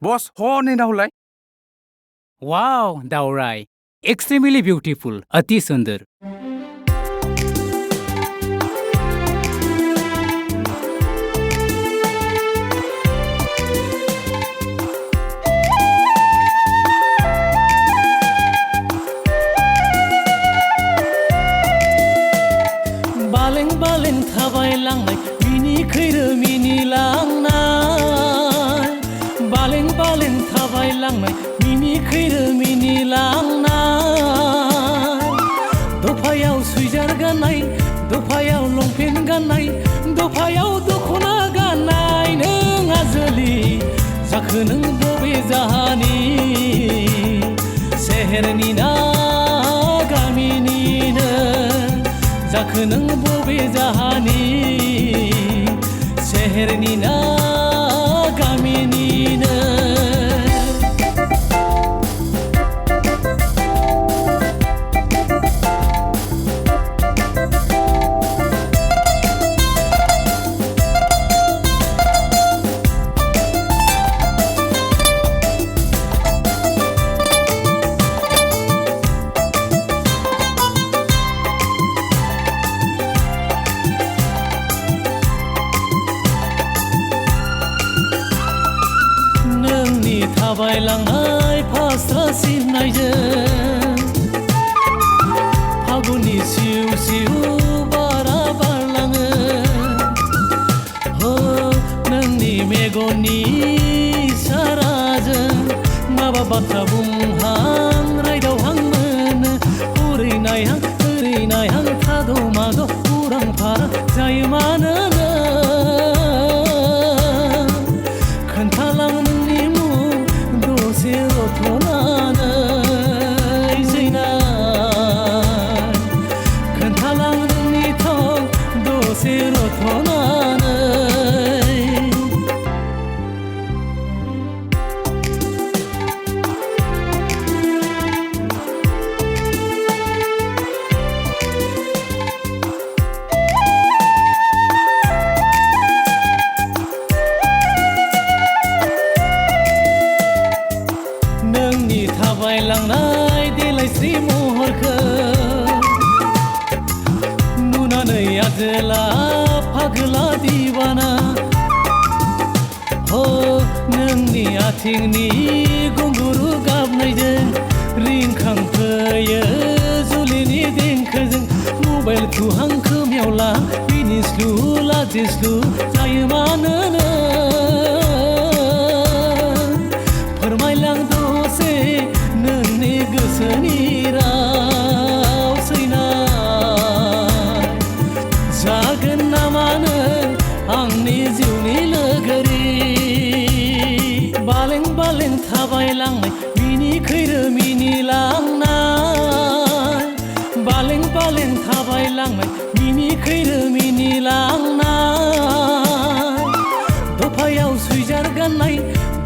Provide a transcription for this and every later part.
बस हनै दाउलाय वाव दावराय एक्सट्रीमली ब्यूटीफुल अति सुंदर बालें बालें थाबायलांनाय मिनि खैरो मिनिलांनाय बालें बालें थाबायलांनाय मिनि खैरो मिनिलांनाय दफायाव सुइजार गाननाय दफायाव लंपेन्ट गाननाय दफायाव दख'ना गाननाय नों आजोलि जाखो नों बबे जाहानि सेहेरनि ना गामिनिनो जाखो नों बबे जाहानि सेहेरनि ना गामिनिनो थाबायलांनाय फास्रा सिबनायजों फागुननि सिउ सिउ बारा बारलाङो हो नोंनि मेगननि इसाराजों माबा बाथ्रा बुंहां रायदावहां मोनो ओरै नायहां थाद' माद' उरां फारां जायो मानोनो खोन्थालां नोंनि मुं दसे रथ'नानै जैनाय खोन्थालां नोंनि थं दसे रथ'नानै नोंनि थाबायलांनाय देलायस्रि महरखौ नुनानै आजोला फागोला दिवाना हो नोंनि आथिंनि घुंगुरु गाबनायजों रिंखांफैयो जुलिनि देंखोजों मबाइल थुहां खोमायावला मिनिस्लु लाजिस्लु जायो मानोनो फोरमायलां दसे नोंनि गोसोनि राव सैनाय जागोन नामानो आंनि जिउनि लोगोरि बालें बालें थाबायलांनाय मिनि खैरो मिनिलांनाय बालें बालें थाबायलांनाय मिनि खैरो मिनिलांनाय दफायाव सुइजार गाननाय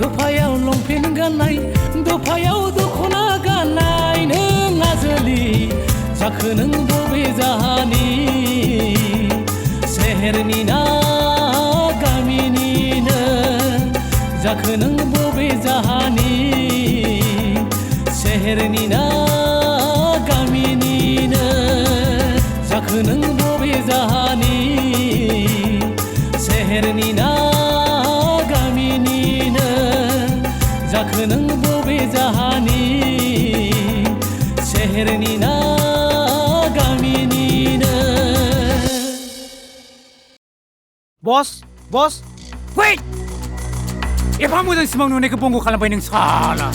दफायाव लंपेन्ट गाननाय दफायाव दख'ना गाननाय नों आजोलि जाखो नों बबे जाहानि सेहेरनि ना गामिनिनो जाखो नों बबे जाहानि सेहेरनि ना गामिनिनो जाखो नों बबे जाहानि सेहेरनि ना गामिनिनो जाखो नों बबे जाहानि सेहेरनि ना गामिनिनो बस वेट एफा मोजां सिमां नुनायखौ बंग' खालामबाय नों साला